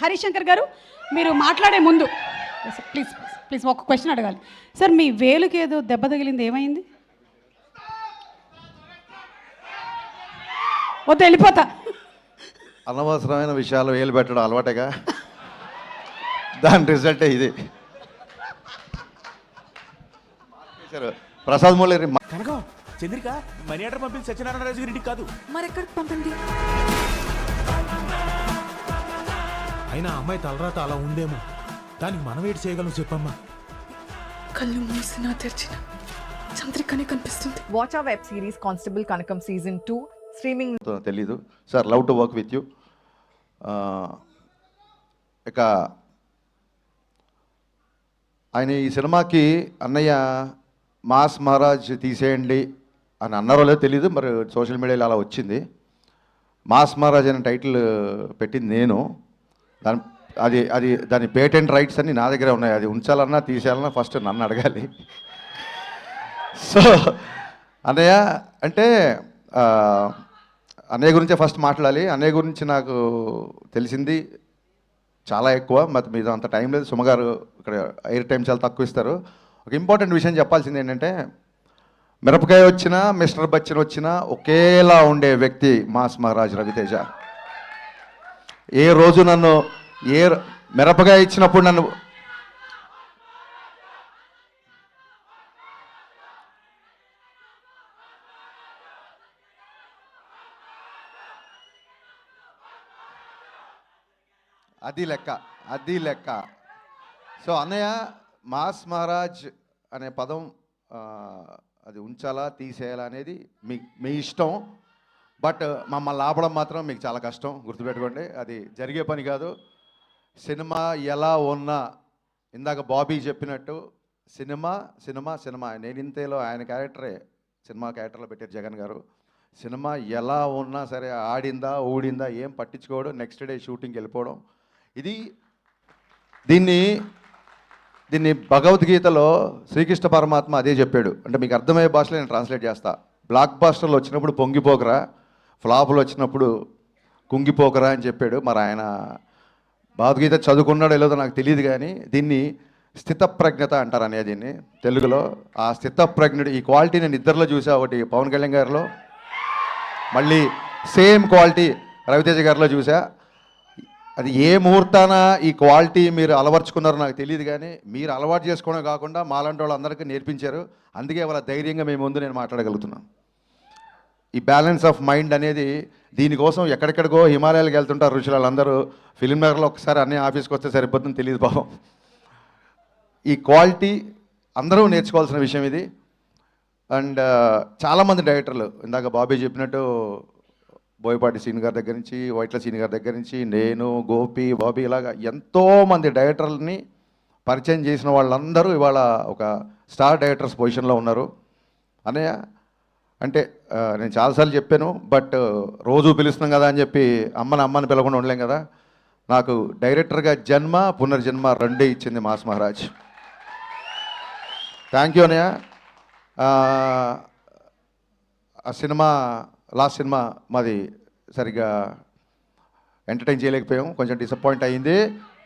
హరిశంకర్ గారు మీరు మాట్లాడే ముందు ప్లీజ్ ప్లీజ్ ఒక క్వశ్చన్ అడగాలి సార్. మీ వేలుకి ఏదో దెబ్బ తగిలింది, ఏమైంది? వద్దు, వెళ్ళిపోతా. అనవసరమైన విషయాలు వేలు పెట్టడం అలవాటేగా, దాని రిజల్టే ఇది. ప్రసాద్ మూలేరి కనకం చంద్రిక మనీ ఆర్డర్ పంపింది సత్యనారాయణ రాజు గారి ఇంటికి కాదు, మరెక్కడికి పంపండి. అయినా అమ్మాయి తలరాత అలా ఉందేమో, దానికి మనం ఏంటి చేయగలం చెప్పమ్మా. కళ్ళు మూసినా తెరిచిన చంద్రికనే కనిపిస్తుంది. Watch our web series Constable Kanakam Season 2 streaming. తెలీదు sir, love to work with you. ఇక ఆయన ఈ సినిమాకి అన్నయ్య మాస్ మహారాజ్ తీసేయండి అని అన్నారో లేదో తెలీదు, మరి సోషల్ మీడియాలో అలా వచ్చింది. మాస్ మహారాజ్ అనే టైటిల్ పెట్టింది నేను. దాని పేటెంట్ రైట్స్ అన్నీ నా దగ్గరే ఉన్నాయి. అది ఉంచాలన్నా తీసేయాలన్నా ఫస్ట్ నన్ను అడగాలి. సో అన్నయ్య అంటే అన్నయ్య గురించే ఫస్ట్ మాట్లాడాలి. అన్నయ్య గురించి నాకు తెలిసింది చాలా ఎక్కువ, మరి మీద అంత టైం లేదు. సుమగారు ఇక్కడ ఎయిర్ టైం చాలా తక్కువ ఇస్తారు. ఒక ఇంపార్టెంట్ విషయం చెప్పాల్సింది ఏంటంటే, మిరపకాయ వచ్చినా మిస్టర్ బచ్చన్ వచ్చినా ఒకేలా ఉండే వ్యక్తి మాస్ మహారాజ్ రవితేజ. ఏ రోజు నన్ను మిరపకాయ ఇచ్చినప్పుడు నన్ను అది లెక్క. సో అన్నయ్య మాస్ మహారాజ్ అనే పదం అది ఉంచాలా తీసేయాలా అనేది మీ ఇష్టం. బట్ మమ్మల్ని ఆపడం మాత్రం మీకు చాలా కష్టం, గుర్తుపెట్టుకోండి. అది జరిగే పని కాదు. సినిమా ఎలా ఉన్నా, ఇందాక బాబీ చెప్పినట్టు సినిమా సినిమా సినిమా. నేనింతేలో ఆయన క్యారెక్టరే సినిమా క్యారెక్టర్లో పెట్టారు జగన్ గారు. సినిమా ఎలా ఉన్నా సరే, ఆడిందా ఊడిందా ఏం పట్టించుకోవడం, నెక్స్ట్ డే షూటింగ్కి వెళ్ళిపోవడం. దీన్ని భగవద్గీతలో శ్రీకృష్ణ పరమాత్మ అదే చెప్పాడు. అంటే మీకు అర్థమయ్యే భాషలో నేను ట్రాన్స్లేట్ చేస్తా. బ్లాక్ బాస్టర్లు వచ్చినప్పుడు పొంగిపోకరా, ఫ్లాపులు వచ్చినప్పుడు కుంగిపోకరా అని చెప్పాడు. మరి ఆయన భగవద్గీత చదువుకున్నాడో లేదో నాకు తెలియదు, కానీ దీన్ని స్థితప్రజ్ఞత అంటారు అనే దీన్ని తెలుగులో. ఆ స్థితప్రజ్ఞుడు ఈ క్వాలిటీ నేను ఇద్దరిలో చూసా. ఒకటి పవన్ కళ్యాణ్ గారిలో, మళ్ళీ సేమ్ క్వాలిటీ రవితేజ గారిలో చూసా. అది ఏ ముహూర్తాన ఈ క్వాలిటీ మీరు అలవర్చుకున్నారో నాకు తెలియదు, కానీ మీరు అలవాటు చేసుకోవడం కాకుండా మాలాంటి వాళ్ళందరికీ నేర్పించారు. అందుకే వాళ్ళ ధైర్యంగా మేము ముందు నేను మాట్లాడగలుగుతున్నాను. ఈ బ్యాలెన్స్ ఆఫ్ మైండ్ అనేది, దీనికోసం ఎక్కడెక్కడికో హిమాలయాలకు వెళ్తుంటారు ఋషులు. వాళ్ళందరూ ఫిల్మ్ నగర్లో ఒకసారి అన్నీ ఆఫీస్కి వస్తే సరిపోతుందని తెలియదు పాపం. ఈ క్వాలిటీ అందరూ నేర్చుకోవాల్సిన విషయం ఇది. అండ్ చాలామంది డైరెక్టర్లు, ఇందాక బాబీ చెప్పినట్టు బోయపాటి సీన్ గారి దగ్గర నుంచి, వైట్ల సీన్ గారి దగ్గర నుంచి, నేను, గోపి, బాబీ, ఇలాగా ఎంతోమంది డైరెక్టర్లని పరిచయం చేసిన వాళ్ళందరూ ఇవాళ ఒక స్టార్ డైరెక్టర్స్ పొజిషన్లో ఉన్నారు. అన్నయ్య అంటే నేను చాలాసార్లు చెప్పాను, బట్ రోజు పిలుస్తున్నాం కదా అని చెప్పి అమ్మని పిలవకుండా ఉండలేం కదా. నాకు డైరెక్టర్గా జన్మ పునర్జన్మ రెండే ఇచ్చింది మాస్ మహారాజ్. థ్యాంక్ యూ అన్నయ్య. ఆ సినిమా లాస్ట్ సినిమా మాది సరిగ్గా ఎంటర్టైన్ చేయలేకపోయాం, కొంచెం డిసప్పాయింట్ అయ్యింది.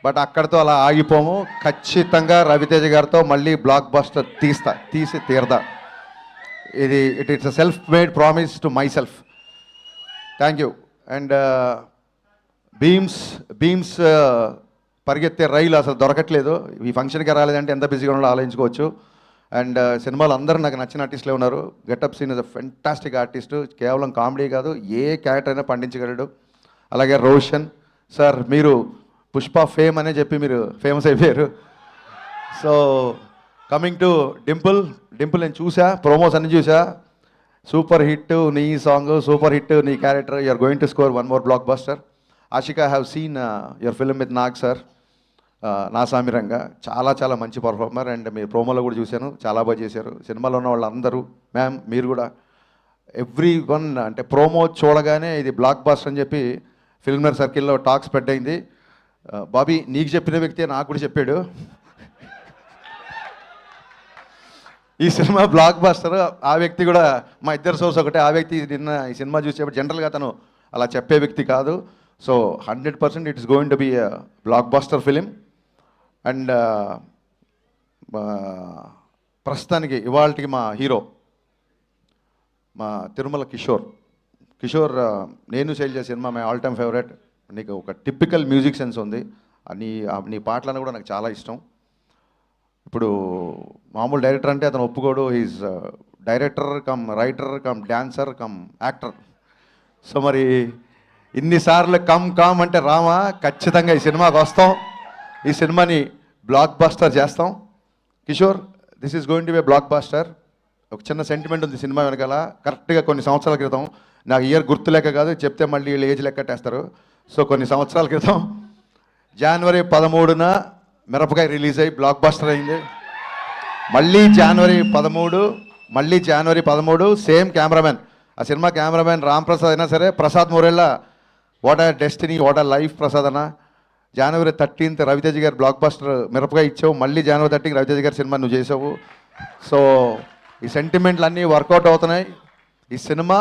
బట్ అక్కడితో అలా ఆగిపోము. ఖచ్చితంగా రవితేజ గారితో మళ్ళీ బ్లాక్ బస్టర్ తీసి తీరదా. It's a self made promise to myself. Thank you. And Bheems పరిగెత్తే రైలు అసలు దొరకట్లేదు. ఈ ఫంక్షన్కి రాలేదంటే ఎంత బిజీగా ఉన్నాడో ఆలోచించుకోవచ్చు. అండ్ సినిమాలో అందరూ నాకు నచ్చిన ఆర్టిస్టులే ఉన్నారు. Getup Seenu is a fantastic artist. కేవలం కామెడీ కాదు, ఏ క్యారెక్టర్ అయినా పండించగలడు. అలాగే రోషన్ సార్, మీరు పుష్ప ఫేమ్ అనే చెప్పి మీరు ఫేమస్ అయిపోయారు. సో కమింగ్ టు డింపుల్ నేను చూసా, ప్రోమోస్ అన్ని చూసా. సూపర్ హిట్ నీ సాంగ్, సూపర్ హిట్ నీ character. You're going to score one more blockbuster. Ashika, I have seen your film with Nag sir, Naa Saamiranga. చాలా మంచి పర్ఫార్మర్. అండ్ మీరు ప్రోమోలో కూడా చూశాను, చాలా బాగా చేశారు. సినిమాలో ఉన్న వాళ్ళందరూ, మ్యామ్ మీరు కూడా, ఎవ్రీ వన్ అంటే ప్రోమో చూడగానే ఇది బ్లాక్ బస్టర్ అని చెప్పి ఫిల్మర్ సర్కిల్లో టాక్ స్ప్రెడ్ అయింది. బాబీ నీకు చెప్పిన వ్యక్తి నాకు కూడా చెప్పాడు ఈ సినిమా బ్లాక్ బస్టర్. ఆ వ్యక్తి కూడా మా ఇద్దరు సోర్స్ ఒకటే. ఆ వ్యక్తి నిన్న ఈ సినిమా చూసేప్పుడు జనరల్గా తను అలా చెప్పే వ్యక్తి కాదు. So 100% it's going to be blockbuster film. And ప్రస్తుతానికి ఇవాళకి మా హీరో మా తిరుమల కిషోర్ నేను సేల్ చేసే cinema my all time favourite. నీకు ఒక టిపికల్ మ్యూజిక్ సెన్స్ ఉంది. నీ పాటలను కూడా నాకు చాలా ఇష్టం. ఇప్పుడు మామూలు డైరెక్టర్ అంటే అతను ఒప్పుకోడు. Is director cum writer cum dancer come actor. So మరి ఇన్నిసార్లు కమ్ అంటే రామా, ఖచ్చితంగా ఈ సినిమాకి వస్తాం. ఈ సినిమాని బ్లాక్ బస్టర్ చేస్తాం. Kishore, this is going to be blockbuster. ఒక చిన్న సెంటిమెంట్ ఉంది సినిమా వెనకాల. కరెక్ట్గా కొన్ని సంవత్సరాల క్రితం, నాకు ఇయర్ గుర్తులేక కాదు, చెప్తే మళ్ళీ వీళ్ళు ఏజ్ లెక్కట్టేస్తారు. సో కొన్ని సంవత్సరాల క్రితం జనవరి 13న మిరపకాయ రిలీజ్ అయ్యి బ్లాక్ బస్టర్ అయింది. మళ్ళీ జనవరి 13 సేమ్ కెమెరామెన్. ఆ సినిమా కెమెరామెన్ రామ్ ప్రసాద్ అయినా సరే, Prasad Murella, what are destiny, what are life Prasad అన్న. జనవరి 13th రవితేజ గారు బ్లాక్ బస్టర్ మిరపకాయ ఇచ్చావు. మళ్ళీ జనవరి 13th రవితేజ గారి సినిమా నువ్వు చేసావు. సో ఈ సెంటిమెంట్లు అన్నీ వర్కౌట్ అవుతున్నాయి. ఈ cinema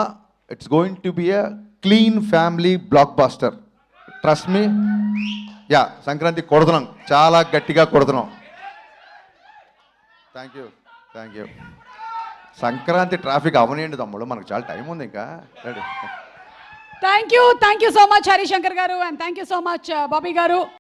it's going to be a clean family blockbuster. Trust me. Yeah, Sankranti కొడుతున్నాం, చాలా గట్టిగా కొడుతున్నాం. థ్యాంక్ యూ. సంక్రాంతి ట్రాఫిక్ అవనియండి తమ్ముడు, మనకు చాలా టైం ఉంది ఇంకా. Ready. Thank you so much Harishankar గారు, and thank you so much Bobby గారు.